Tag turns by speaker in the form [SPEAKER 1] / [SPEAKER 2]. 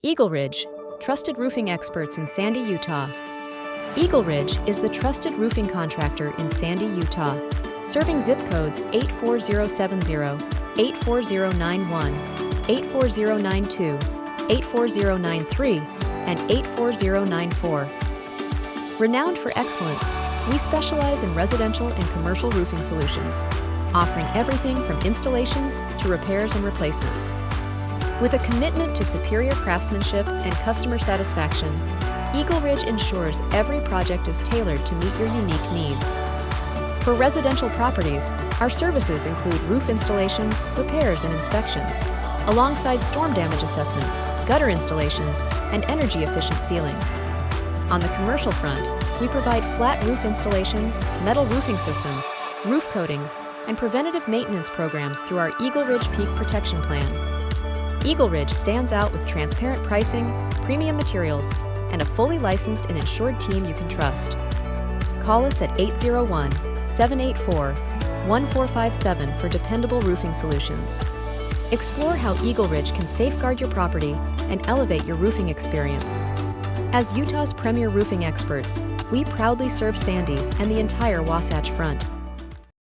[SPEAKER 1] EagleRidge, trusted roofing experts in Sandy, Utah. EagleRidge is the trusted roofing contractor in Sandy, Utah, serving zip codes 84070, 84091, 84092, 84093, and 84094. Renowned for excellence, we specialize in residential and commercial roofing solutions, offering everything from installations to repairs and replacements. With a commitment to superior craftsmanship and customer satisfaction, EagleRidge ensures every project is tailored to meet your unique needs. For residential properties, our services include roof installations, repairs, and inspections, alongside storm damage assessments, gutter installations, and energy-efficient sealing. On the commercial front, we provide flat roof installations, metal roofing systems, roof coatings, and preventative maintenance programs through our EagleRidge Peak Protection Plan. EagleRidge stands out with transparent pricing, premium materials, and a fully licensed and insured team you can trust. Call us at 801-784-1457 for dependable roofing solutions. Explore how EagleRidge can safeguard your property and elevate your roofing experience. As Utah's premier roofing experts, we proudly serve Sandy and the entire Wasatch Front.